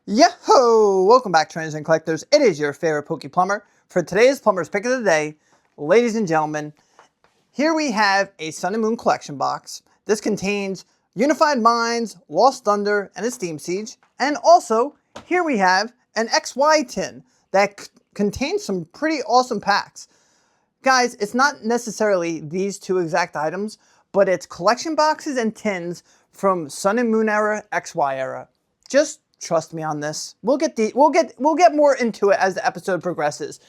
Yo! Welcome back, traders and collectors. It is your favorite Poke Plumber. For today's Plumber's Pick of the Day, ladies and gentlemen, here we have a Sun and Moon collection box. This contains Unified Minds, Lost Thunder, and a Steam Siege. And also, here we have an XY tin that contains some pretty awesome packs. Guys, it's not necessarily these two exact items, but it's collection boxes and tins from Sun and Moon era, XY era. Just trust me on this. We'll get more into it as the episode progresses.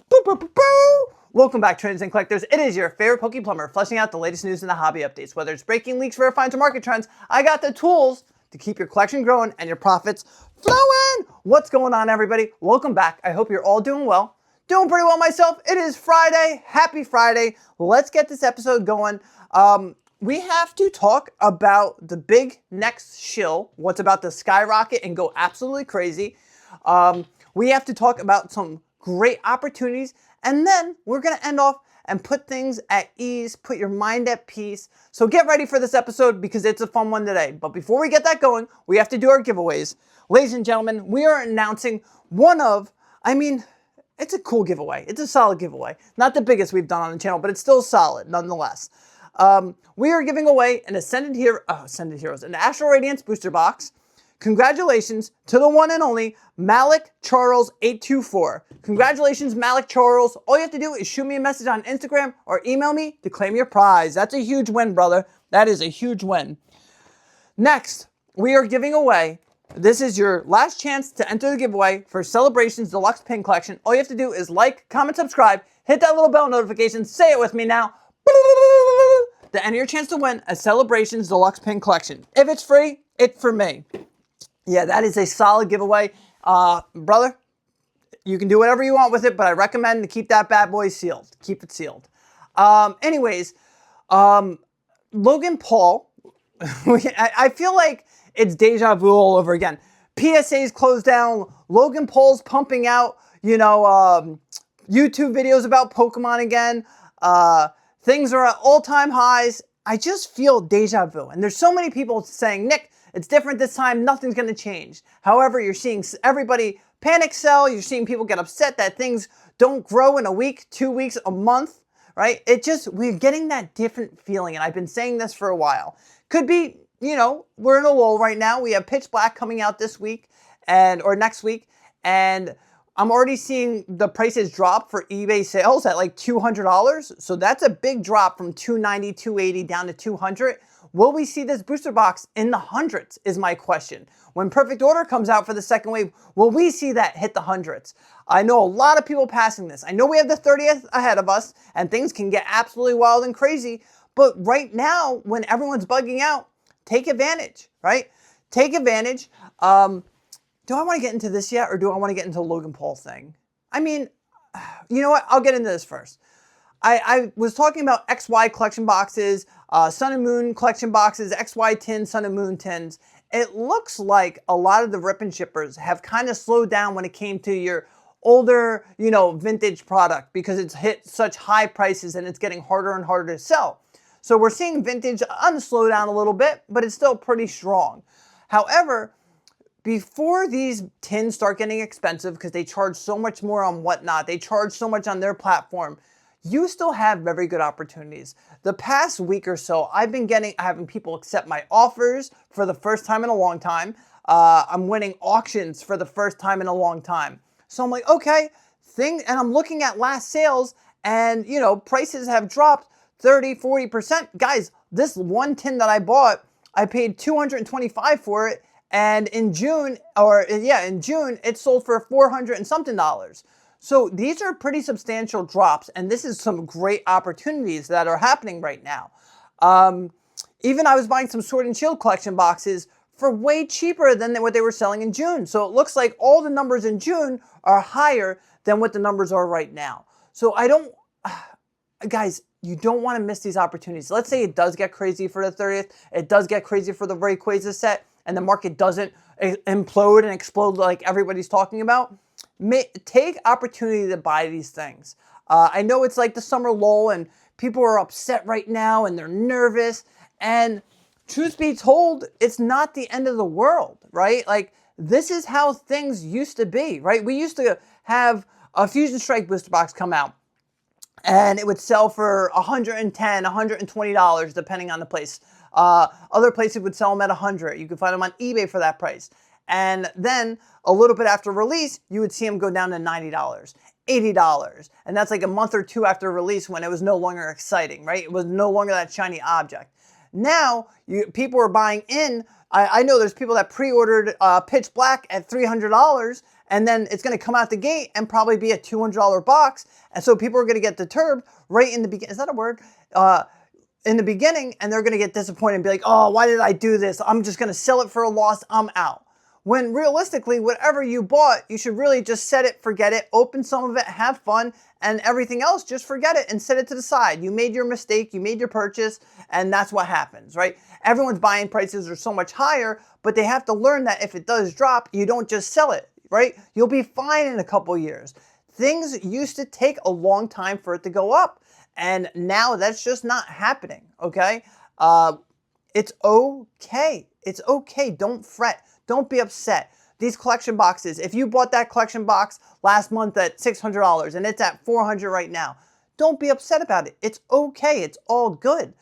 Boo, boo, boo, boo. Welcome back, traders and collectors. It is your favorite Poke Plumber, fleshing out the latest news and the hobby updates. Whether it's breaking leaks, rare finds, or market trends, I got the tools to keep your collection growing and your profits flowing. What's going on, everybody? Welcome back. I hope you're all doing well. Doing pretty well myself. It is Friday. Happy Friday. Let's get this episode going. We have to talk about the big next shill, what's about to skyrocket and go absolutely crazy. We have to talk about some great opportunities, and then we're going to end off and put things at ease, put your mind at peace. So get ready for this episode because it's a fun one today. But before we get that going, we have to do our giveaways. Ladies and gentlemen, we are announcing it's a cool giveaway. It's a solid giveaway. Not the biggest we've done on the channel, but it's still solid nonetheless. We are giving away an Ascended Heroes, an Astral Radiance booster box. Congratulations to the one and only Malik Charles 824. Congratulations, Malik Charles. All you have to do is shoot me a message on Instagram or email me to claim your prize. That's a huge win, brother. That is a huge win. Next, we are giving away, this is your last chance to enter the giveaway for Celebrations Deluxe Pin Collection. All you have to do is like, comment, subscribe, hit that little bell notification, say it with me now. To enter your chance to win a Celebrations Deluxe Pin Collection. If it's free, it's for me. Yeah, that is a solid giveaway. Brother, you can do whatever you want with it, but I recommend to keep that bad boy sealed. Keep it sealed. Anyways, Logan Paul, I feel like it's deja vu all over again. PSA's closed down. Logan Paul's pumping out, YouTube videos about Pokemon again. Things are at all-time highs. I just feel deja vu. And there's so many people saying, Nick, it's different this time. Nothing's going to change. However, you're seeing everybody panic sell. You're seeing people get upset that things don't grow in a week, 2 weeks, a month, right? We're getting that different feeling. And I've been saying this for a while. Could be, we're in a lull right now. We have Pitch Black coming out this week or next week. And I'm already seeing the prices drop for eBay sales at like $200. So that's a big drop from $290, $280 down to $200. Will we see this booster box in the hundreds is my question. When Perfect Order comes out for the second wave, will we see that hit the hundreds? I know a lot of people passing this. I know we have the 30th ahead of us and things can get absolutely wild and crazy. But right now, when everyone's bugging out, take advantage, right? Take advantage. Do I want to get into this yet, or do I want to get into the Logan Paul thing? I mean, you know what? I'll get into this first. I was talking about XY collection boxes, Sun and Moon collection boxes, XY tins, Sun and Moon tins. It looks like a lot of the rip and shippers have kind of slowed down when it came to your older, vintage product because it's hit such high prices and it's getting harder and harder to sell. So we're seeing vintage on the slow down a little bit, but it's still pretty strong. However, before these tins start getting expensive because they charge so much more on whatnot, they charge so much on their platform, you still have very good opportunities. The past week or so, I've been having people accept my offers for the first time in a long time. I'm winning auctions for the first time in a long time. So I'm like, okay, and I'm looking at last sales and, prices have dropped 30, 40%. Guys, this one tin that I bought, I paid $225 for it. And in June, it sold for $400 and something. So these are pretty substantial drops, and this is some great opportunities that are happening right now. Even I was buying some Sword and Shield collection boxes for way cheaper than what they were selling in June. So it looks like all the numbers in June are higher than what the numbers are right now. So guys, you don't want to miss these opportunities. Let's say it does get crazy for the 30th. It does get crazy for the Rayquaza set. And the market doesn't implode and explode like everybody's talking about, take opportunity to buy these things. I know it's like the summer lull and people are upset right now and they're nervous. And truth be told, it's not the end of the world, right? Like this is how things used to be, right? We used to have a Fusion Strike booster box come out, and it would sell for $110, $120, depending on the place. Other places would sell them at $100. You could find them on eBay for that price. And then a little bit after release, you would see them go down to $90, $80. And that's like a month or two after release when it was no longer exciting, right? It was no longer that shiny object. Now, people are buying in. I know there's people that pre-ordered Pitch Black at $300, and then it's going to come out the gate and probably be a $200 box. And so people are going to get deterred right in the beginning. Is that a word? In the beginning, and they're going to get disappointed and be like, oh, why did I do this? I'm just going to sell it for a loss. I'm out. When realistically, whatever you bought, you should really just set it, forget it, open some of it, have fun, and everything else, just forget it and set it to the side. You made your mistake, you made your purchase, and that's what happens, right? Everyone's buying prices are so much higher, but they have to learn that if it does drop, you don't just sell it, right? You'll be fine in a couple years. Things used to take a long time for it to go up, and now that's just not happening, okay? It's okay. It's okay. Don't fret. Don't be upset. These collection boxes, if you bought that collection box last month at $600 and it's at $400 right now, don't be upset about it. It's okay. It's all good.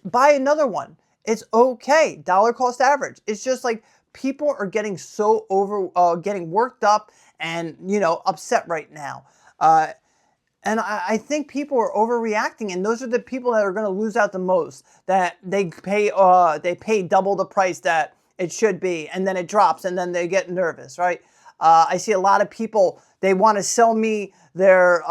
Buy another one. It's okay. Dollar cost average. It's just like people are getting so getting worked up and, upset right now. And I think people are overreacting, and those are the people that are going to lose out the most. That they pay double the price that it should be, and then it drops, and then they get nervous, right? I see a lot of people, they want to sell me their,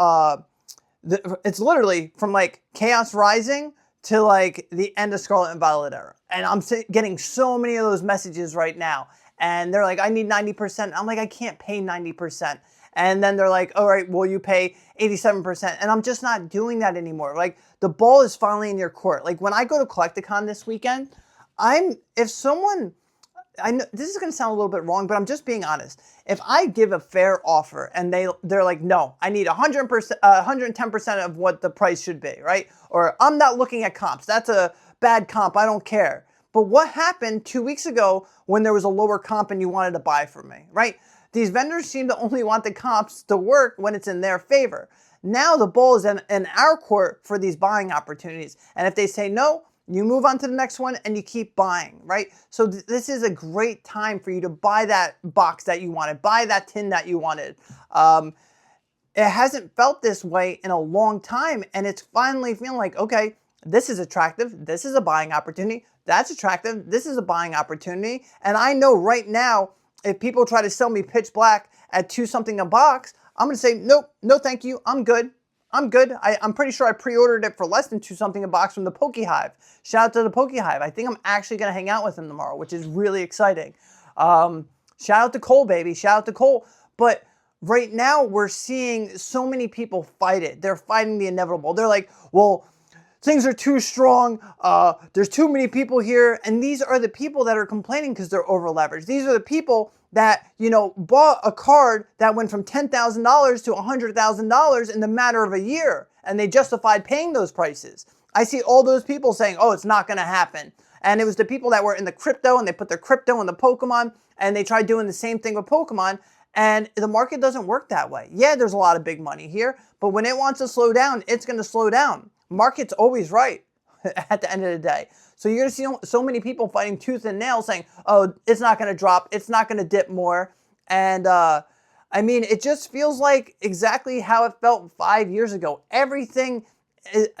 it's literally from like Chaos Rising to like the end of Scarlet and Violet era. And I'm getting so many of those messages right now. And they're like, I need 90%. I'm like, I can't pay 90%. And then they're like, all right, will you pay 87%? And I'm just not doing that anymore. Like, the ball is finally in your court. Like, when I go to Collecticon this weekend, I know this is going to sound a little bit wrong, but I'm just being honest. If I give a fair offer and they're like, no, I need 100%, 110% of what the price should be, right? Or I'm not looking at comps. That's a bad comp. I don't care. But what happened 2 weeks ago when there was a lower comp and you wanted to buy from me, right? These vendors seem to only want the comps to work when it's in their favor. Now the ball is in our court for these buying opportunities. And if they say no, you move on to the next one and you keep buying, right? So this is a great time for you to buy that box that you wanted, buy that tin that you wanted. It hasn't felt this way in a long time, and it's finally feeling like, okay, this is attractive. This is a buying opportunity. That's attractive. This is a buying opportunity. And I know right now, if people try to sell me Pitch Black at $2 something a box, I'm going to say, nope, no thank you. I'm good. I'm good. I'm pretty sure I pre-ordered it for less than $2 something a box from the Poke Hive. Shout out to the Poke Hive. I think I'm actually going to hang out with him tomorrow, which is really exciting. Shout out to Cole, baby. Shout out to Cole. But right now, we're seeing so many people fight it. They're fighting the inevitable. They're like, well, things are too strong. There's too many people here. And these are the people that are complaining because they're over leveraged. These are the people that, bought a card that went from $10,000 to $100,000 in the matter of a year. And they justified paying those prices. I see all those people saying, oh, it's not going to happen. And it was the people that were in the crypto and they put their crypto in the Pokemon and they tried doing the same thing with Pokemon. And the market doesn't work that way. Yeah, there's a lot of big money here, but when it wants to slow down, it's going to slow down. Market's always right at the end of the day. So you're going to see so many people fighting tooth and nail saying, oh, it's not going to drop. It's not going to dip more. And it just feels like exactly how it felt 5 years ago. Everything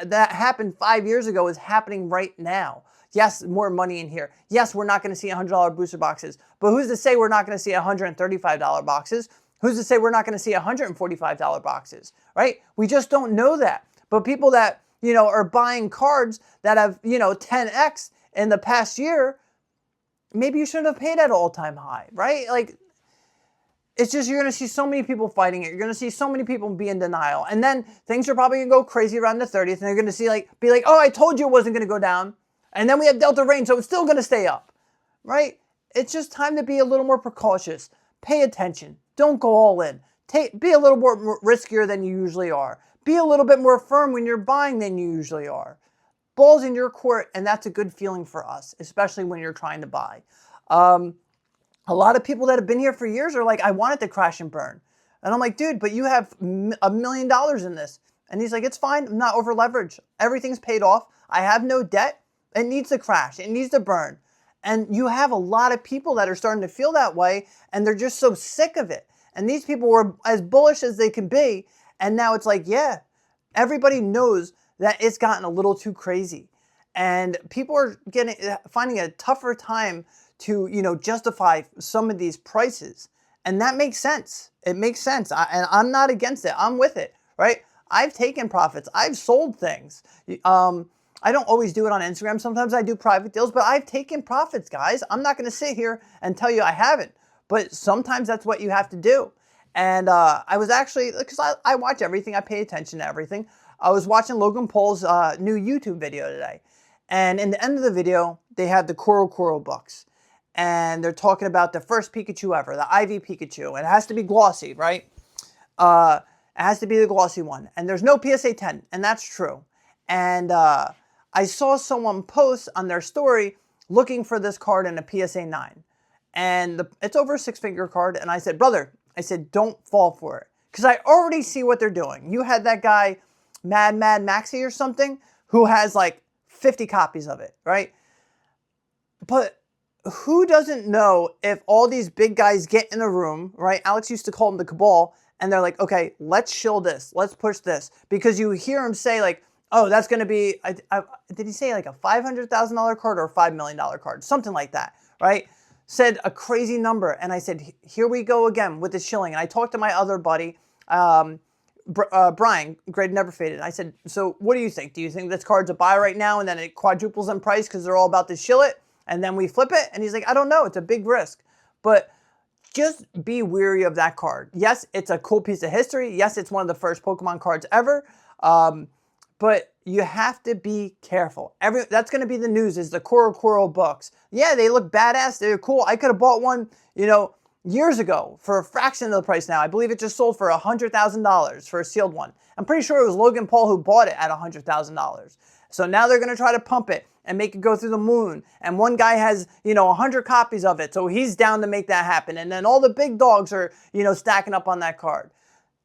that happened 5 years ago is happening right now. Yes, more money in here. Yes, we're not going to see $100 booster boxes. But who's to say we're not going to see $135 boxes? Who's to say we're not going to see $145 boxes, right? We just don't know that. But people that are buying cards that have, 10x in the past year, maybe you shouldn't have paid at all-time high, right? Like, it's just you're going to see so many people fighting it. You're going to see so many people be in denial. And then things are probably going to go crazy around the 30th, and they're going to be like, oh, I told you it wasn't going to go down. And then we have Delta Rain, so it's still going to stay up, right? It's just time to be a little more precautious. Pay attention. Don't go all in. Be a little more riskier than you usually are. Be a little bit more firm when you're buying than you usually are. Ball's in your court, and that's a good feeling for us, especially when you're trying to buy. A lot of people that have been here for years are like, I want it to crash and burn. And I'm like, dude, but you have $1 million in this. And he's like, it's fine. I'm not over leveraged. Everything's paid off. I have no debt. It needs to crash. It needs to burn. And you have a lot of people that are starting to feel that way, and they're just so sick of it. And these people were as bullish as they can be. And now it's like, yeah, everybody knows that it's gotten a little too crazy. And people are finding a tougher time to, justify some of these prices. And that makes sense. It makes sense. And I'm not against it. I'm with it, right? I've taken profits. I've sold things. I don't always do it on Instagram. Sometimes I do private deals, but I've taken profits, guys. I'm not going to sit here and tell you I haven't. But sometimes that's what you have to do. And I was actually, because I watch everything. I pay attention to everything. I was watching Logan Paul's new YouTube video today. And in the end of the video, they had the Coral books. And they're talking about the first Pikachu ever, the IV Pikachu. And it has to be glossy, right? It has to be the glossy one. And there's no PSA 10, and that's true. And I saw someone post on their story looking for this card in a PSA 9. And it's over a 6-figure card. And I said, brother, don't fall for it. Because I already see what they're doing. You had that guy, Mad Maxi or something, who has like 50 copies of it, right? But who doesn't know if all these big guys get in a room, right? Alex used to call them the cabal, and they're like, okay, let's shill this. Let's push this. Because you hear him say like, oh, that's going to be, did he say like a $500,000 card or a $5 million card? Something like that, right? Said a crazy number. And I said, here we go again with the shilling. And I talked to my other buddy, Brian, Great Never Faded. I said, so what do you think? Do you think this card's a buy right now and then it quadruples in price because they're all about to shill it and then we flip it? And he's like, I don't know. It's a big risk. But just be wary of that card. Yes, it's a cool piece of history. Yes, it's one of the first Pokemon cards ever. But you have to be careful. That's going to be the news, is the Coral books. Yeah, they look badass. They're cool. I could have bought one, years ago for a fraction of the price now. I believe it just sold for $100,000 for a sealed one. I'm pretty sure it was Logan Paul who bought it at $100,000. So now they're going to try to pump it and make it go through the moon. And one guy has, 100 copies of it. So he's down to make that happen. And then all the big dogs are, stacking up on that card.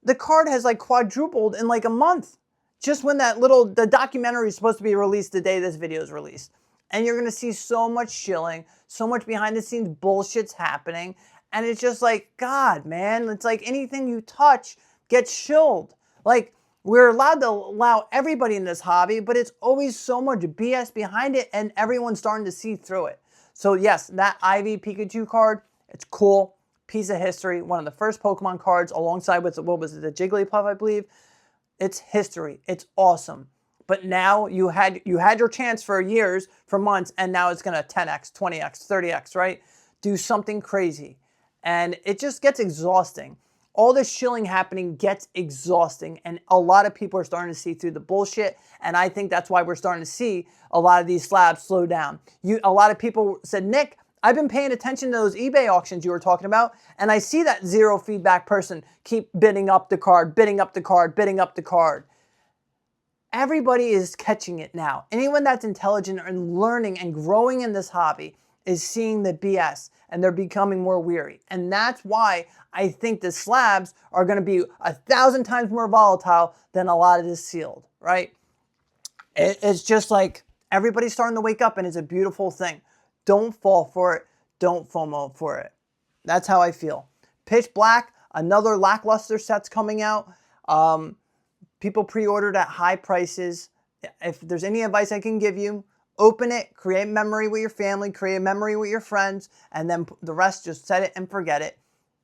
The card has like quadrupled in like a month. Just when the documentary is supposed to be released the day this video is released. And you're going to see so much shilling, so much behind the scenes bullshit's happening. And it's just like, God, man, it's like anything you touch gets shilled. Like, we're allowed to allow everybody in this hobby, but it's always so much BS behind it, and everyone's starting to see through it. So yes, that IV Pikachu card, it's cool. Piece of history. One of the first Pokemon cards alongside with, what was it, the Jigglypuff, I believe. It's history. It's awesome. But now you had your chance for years, for months, and now it's going to 10x, 20x, 30x, right? Do something crazy. And it just gets exhausting. All this shilling happening gets exhausting, and a lot of people are starting to see through the bullshit, and I think that's why we're starting to see a lot of these slabs slow down. A lot of people said, Nick, I've been paying attention to those eBay auctions you were talking about, and I see that zero feedback person keep bidding up the card, bidding up the card, bidding up the card. Everybody is catching it now. Anyone that's intelligent and learning and growing in this hobby is seeing the BS, and they're becoming more weary. And that's why I think the slabs are going to be 1,000 times more volatile than a lot of this sealed, right? It's just like everybody's starting to wake up, and it's a beautiful thing. Don't fall for it. Don't FOMO for it. That's how I feel. Pitch Black, another lackluster set's coming out. People pre-ordered at high prices. If there's any advice I can give you, open it, create memory with your family, create a memory with your friends, and then the rest, just set it and forget it.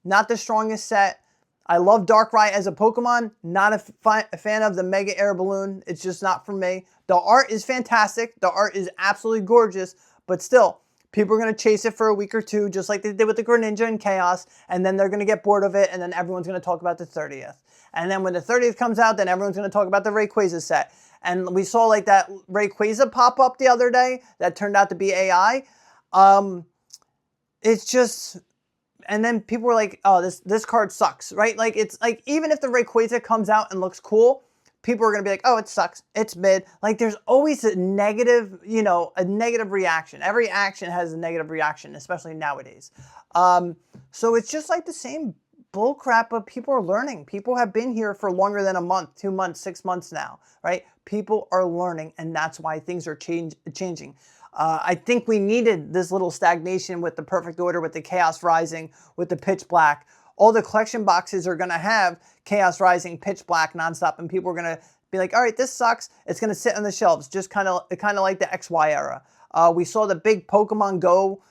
Not the strongest set. I love Darkrai as a Pokemon. Not a fan of the Mega Air Balloon. It's just not for me. The art is fantastic. The art is absolutely gorgeous, but still, people are going to chase it for a week or two, just like they did with the Greninja and Chaos, and then they're going to get bored of it, and then everyone's going to talk about the 30th. And then when the 30th comes out, then everyone's going to talk about the Rayquaza set. And we saw like that Rayquaza pop up the other day that turned out to be AI. It's just, and then people were like, oh, this card sucks, right? Like, it's like, even if the Rayquaza comes out and looks cool, people are going to be like, oh, it sucks, it's mid. Like there's always a negative, a negative reaction. Every action has a negative reaction, especially nowadays. So it's just like the same bull crap, but people are learning. People have been here for longer than a month, 2 months, 6 months now, right? People are learning, and that's why things are changing. I think we needed this little stagnation with the perfect order, with the chaos rising, with the pitch black. All the collection boxes are going to have chaos rising, pitch black, nonstop, and people are going to be like, all right, this sucks. It's going to sit on the shelves, just kind of like the XY era. We saw the big Pokemon Go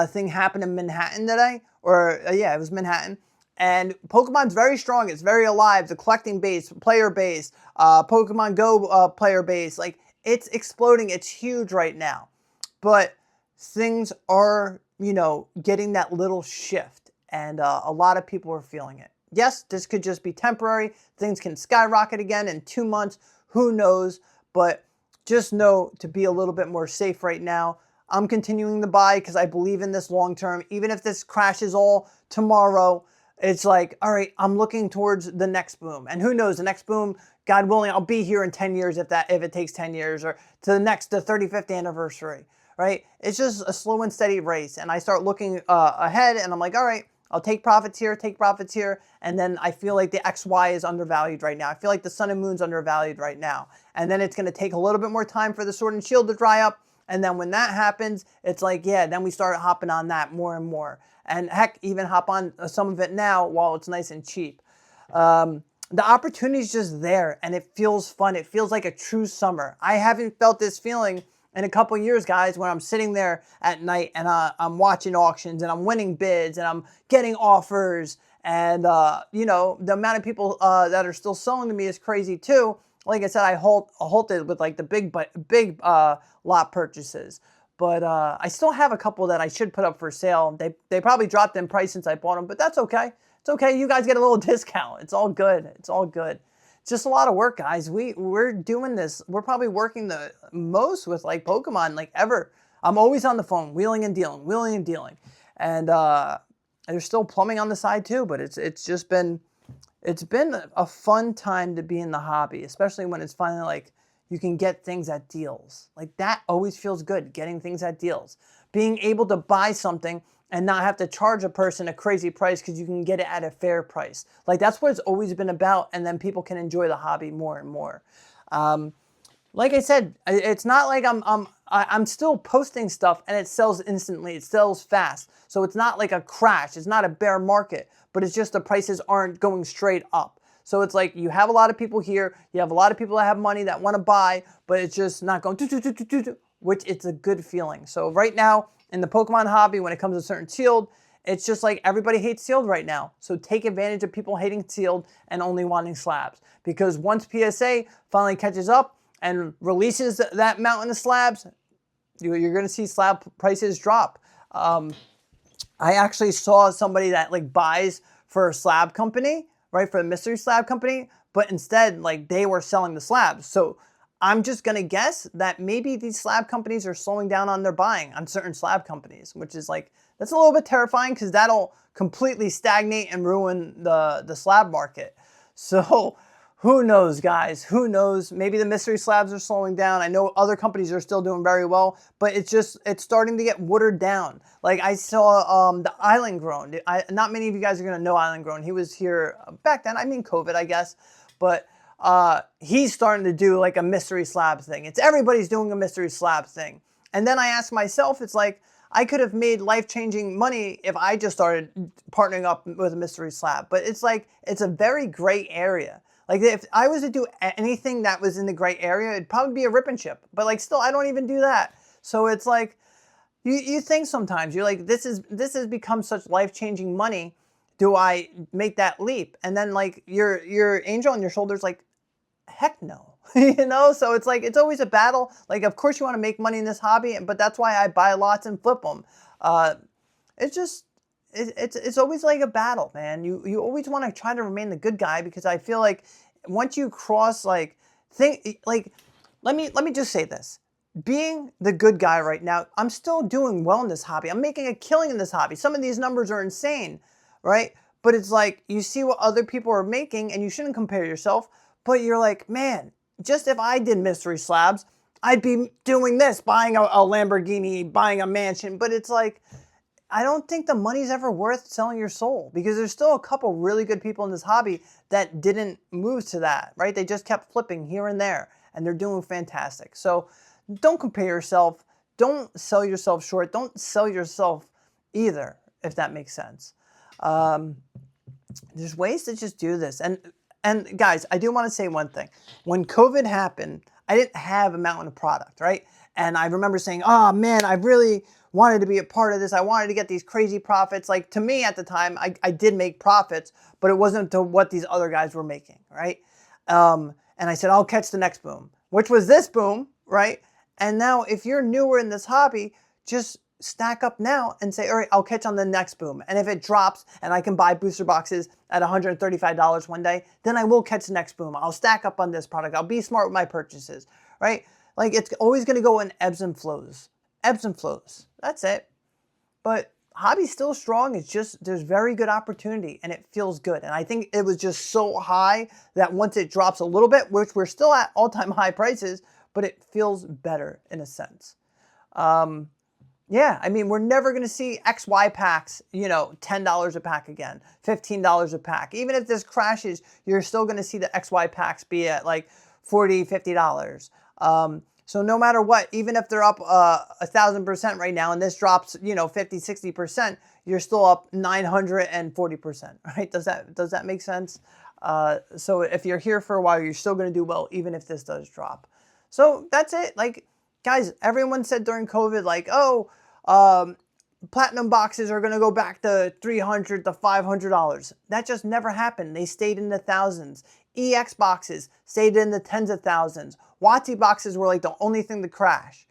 thing happen in Manhattan today, yeah, it was Manhattan. And Pokemon's very strong. It's very alive. The collecting base, player base, Pokemon Go player base, like it's exploding. It's huge right now. But things are, getting that little shift. And a lot of people are feeling it. Yes, this could just be temporary. Things can skyrocket again in 2 months. Who knows? But just know to be a little bit more safe right now. I'm continuing to buy because I believe in this long term. Even if this crashes all tomorrow, it's like, all right, I'm looking towards the next boom. And who knows, the next boom, God willing, I'll be here in 10 years if it takes 10 years, or to the 35th anniversary, right? It's just a slow and steady race. And I start looking ahead and I'm like, all right, I'll take profits here. And then I feel like the XY is undervalued right now. I feel like the sun and moon's undervalued right now. And then it's going to take a little bit more time for the sword and shield to dry up. And then when that happens, it's like, yeah, then we start hopping on that more and more. And heck, even hop on some of it now while it's nice and cheap. The opportunity is just there, and it feels fun. It feels like a true summer. I haven't felt this feeling in a couple of years, guys, when I'm sitting there at night and I'm watching auctions and I'm winning bids and I'm getting offers. And, the amount of people that are still selling to me is crazy too. Like I said, I halted with like the big lot purchases. But I still have a couple that I should put up for sale. They probably dropped in price since I bought them, but that's okay. It's okay. You guys get a little discount. It's all good. It's all good. It's just a lot of work, guys. We're doing this. We're probably working the most with like Pokemon like ever. I'm always on the phone, wheeling and dealing. And there's still plumbing on the side too, but it's been a fun time to be in the hobby, especially when it's finally like you can get things at deals. Like that always feels good, getting things at deals. Being able to buy something and not have to charge a person a crazy price because you can get it at a fair price. Like that's what it's always been about, and then people can enjoy the hobby more and more. Like I said, it's not like I'm still posting stuff and it sells instantly. It sells fast. So it's not like a crash. It's not a bear market, but it's just the prices aren't going straight up. So it's like you have a lot of people here. You have a lot of people that have money that want to buy, but it's just not going, which it's a good feeling. So right now in the Pokemon hobby, when it comes to certain sealed, it's just like everybody hates sealed right now. So take advantage of people hating sealed and only wanting slabs. Because once PSA finally catches up and releases that mountain of slabs, you're going to see slab prices drop. I actually saw somebody that like buys for a slab company, right, for the mystery slab company, but instead like they were selling the slabs. So I'm just going to guess that maybe these slab companies are slowing down on their buying on certain slab companies, which is like, that's a little bit terrifying because that'll completely stagnate and ruin the slab market. So who knows, guys? Who knows? Maybe the mystery slabs are slowing down. I know other companies are still doing very well, but it's starting to get watered down. Like I saw the Island Grown. Not many of you guys are going to know Island Grown. He was here back then. I mean, COVID, I guess. But he's starting to do like a mystery slab thing. Everybody's doing a mystery slab thing. And then I ask myself, it's like, I could have made life-changing money if I just started partnering up with a mystery slab. But it's like, it's a very gray area. Like if I was to do anything that was in the gray area, it'd probably be a rip and chip. But like still, I don't even do that. So it's like, you think sometimes, you're like, this has become such life-changing money. Do I make that leap? And then like your angel on your shoulder's like, heck no. So it's like, it's always a battle. Like, of course you want to make money in this hobby, but that's why I buy lots and flip them. It's always like a battle, man. You always want to try to remain the good guy, because I feel like once you cross let me just say this. Being the good guy right now, I'm still doing well in this hobby. I'm making a killing in this hobby. Some of these numbers are insane, right? But it's like, you see what other people are making, and you shouldn't compare yourself. but you're like, man, just if I did mystery slabs, I'd be doing this, buying a Lamborghini, buying a mansion. But it's like, I don't think the money's ever worth selling your soul, because there's still a couple really good people in this hobby that didn't move to that, right? They just kept flipping here and there, and they're doing fantastic. So don't compare yourself. Don't sell yourself short. Don't sell yourself either, if that makes sense. There's ways to just do this. And guys, I do want to say one thing. When COVID happened, I didn't have a mountain of product, right? And I remember saying, oh man, I really wanted to be a part of this. I wanted to get these crazy profits. Like, to me at the time, I did make profits, but it wasn't to what these other guys were making, right? And I said, I'll catch the next boom, which was this boom, right? And now if you're newer in this hobby, just stack up now and say, all right, I'll catch on the next boom. And if it drops and I can buy booster boxes at $135 one day, then I will catch the next boom. I'll stack up on this product. I'll be smart with my purchases, right? Like, it's always going to go in ebbs and flows. Ebbs and flows. That's it. But hobby's still strong. It's just, there's very good opportunity and it feels good. And I think it was just so high that once it drops a little bit, which we're still at all-time high prices, but it feels better in a sense. Yeah, I mean, we're never going to see XY packs, you know, $10 a pack again, $15 a pack. Even if this crashes, you're still going to see the XY packs be at like $40, $50. So no matter what, even if they're up 1,000% right now and this drops, you know, 50, 60%, you're still up 940%, right? Does that make sense? So if you're here for a while, you're still going to do well, even if this does drop. So that's it. Like, guys, everyone said during COVID, like, oh, platinum boxes are going to go back to $300 to $500. That just never happened. They stayed in the thousands. EX boxes stayed in the tens of thousands. WotC boxes were like the only thing to crash.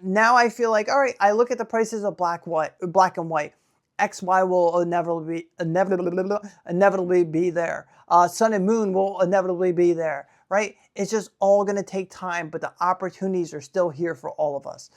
Now I feel like, all right, I look at the prices of black and white. XY will inevitably be there. Sun and Moon will inevitably be there, right? It's just all going to take time, but the opportunities are still here for all of us.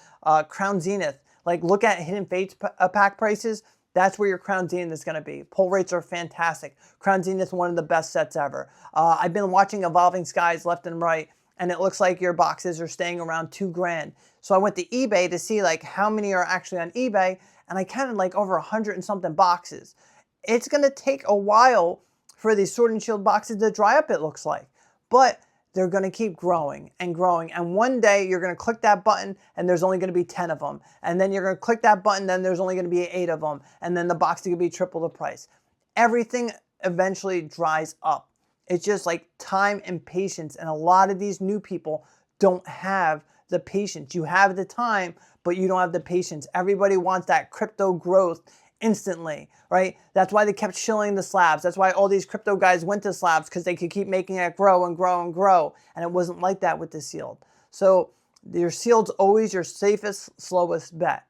Crown Zenith, like, look at Hidden Fates pack prices. That's where your Crown Zenith is going to be. Pull rates are fantastic. Crown Zenith, one of the best sets ever. I've been watching Evolving Skies left and right, and it looks like your boxes are staying around $2,000. So I went to eBay to see like how many are actually on eBay, and I counted like over 100 and something boxes. It's going to take a while for these Sword and Shield boxes to dry up, it looks like. But they're going to keep growing and growing. And one day you're going to click that button and there's only going to be 10 of them. And then you're going to click that button, then there's only going to be 8 of them. And then the box is going to be triple the price. Everything eventually dries up. It's just like time and patience. And a lot of these new people don't have the patience. You have the time, but you don't have the patience. Everybody wants that crypto growth instantly, right? That's why they kept shilling the slabs. That's why all these crypto guys went to slabs, because they could keep making it grow and grow and grow. And it wasn't like that with the sealed. So your sealed's always your safest, slowest bet.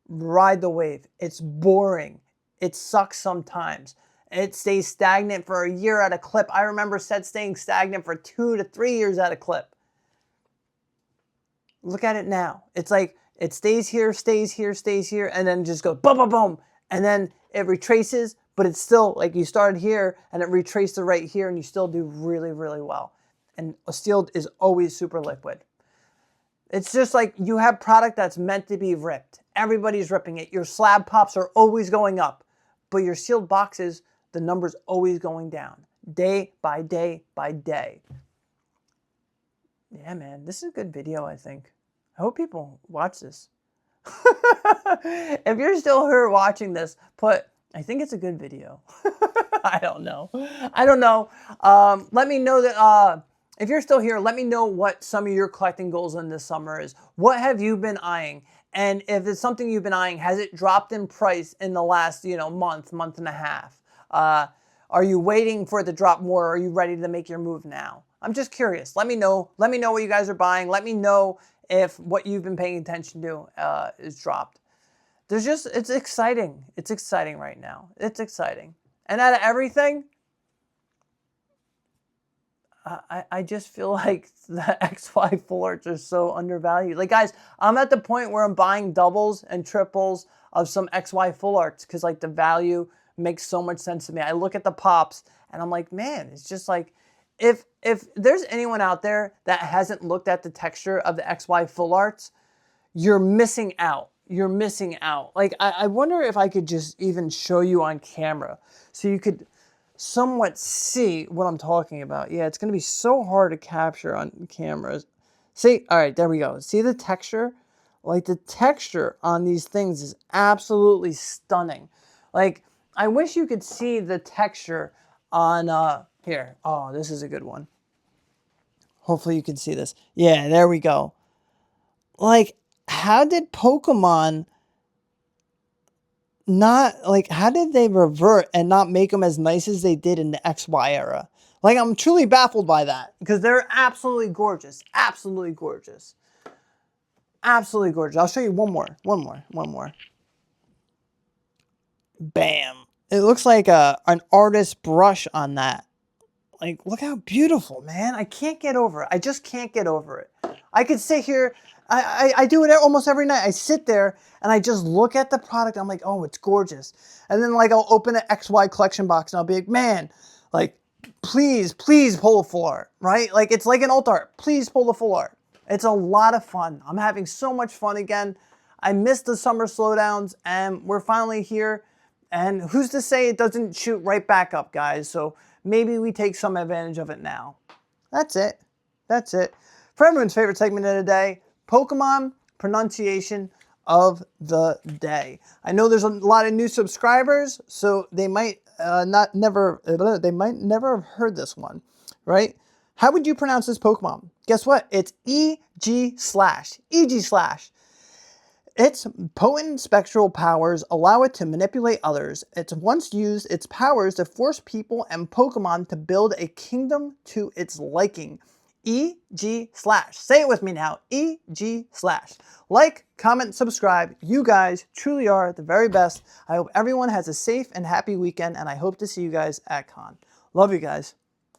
Ride the wave. It's boring. It sucks sometimes. It stays stagnant for a year at a clip. I remember sets staying stagnant for 2 to 3 years at a clip. Look at it now. It's like it stays here, and then just goes boom, boom, boom. And then it retraces, but it's still like you started here and it retraced to right here, and you still do really, really well. And a sealed is always super liquid. It's just like you have product that's meant to be ripped. Everybody's ripping it. Your slab pops are always going up, but your sealed boxes, the number's always going down, day by day by day. Yeah, man, this is a good video, I think. I hope people watch this. If you're still here watching this, I think it's a good video. I don't know. Let me know that, if you're still here, let me know what some of your collecting goals in this summer is. What have you been eyeing? And if it's something you've been eyeing, has it dropped in price in the last, month and a half? Are you waiting for it to drop more? Or are you ready to make your move now? I'm just curious. Let me know. Let me know what you guys are buying. Let me know if what you've been paying attention to is dropped. It's exciting. It's exciting right now. It's exciting. And out of everything, I just feel like the XY full arts are so undervalued. Like, guys, I'm at the point where I'm buying doubles and triples of some XY full arts because, like, the value makes so much sense to me. I look at the pops and I'm like, man, it's just like, if there's anyone out there that hasn't looked at the texture of the XY full arts, you're missing out. You're missing out. Like, I wonder if I could just even show you on camera so you could somewhat see what I'm talking about. Yeah, it's going to be so hard to capture on cameras. See? All right, there we go. See the texture? Like, the texture on these things is absolutely stunning. Like, I wish you could see the texture on, here. Oh, this is a good one. Hopefully you can see this. Yeah, there we go. Like, how did Pokemon not, like, how did they revert and not make them as nice as they did in the XY era? Like, I'm truly baffled by that because they're absolutely gorgeous. Absolutely gorgeous. Absolutely gorgeous. I'll show you one more. Bam. It looks like an artist's brush on that. Like, look how beautiful, man. I can't get over it. I just can't get over it. I could sit here. I do it almost every night. I sit there and I just look at the product. I'm like, oh, it's gorgeous. And then, like, I'll open an XY collection box and I'll be like, man, like, please pull the full art, right? Like, it's like an alt art. Please pull the full art. It's a lot of fun. I'm having so much fun again. I missed the summer slowdowns and we're finally here. And who's to say it doesn't shoot right back up, guys? So maybe we take some advantage of it now. That's it. That's it. For everyone's favorite segment of the day, Pokemon pronunciation of the day. I know there's a lot of new subscribers, so they might never have heard this one, right? How would you pronounce this Pokemon? Guess what? It's EG slash. EG slash. Its potent spectral powers allow it to manipulate others. It's once used its powers to force people and Pokemon to build a kingdom to its liking. EG slash. Say it with me now. EG slash. Like, comment, subscribe. You guys truly are the very best. I hope everyone has a safe and happy weekend, and I hope to see you guys at Con. Love you guys.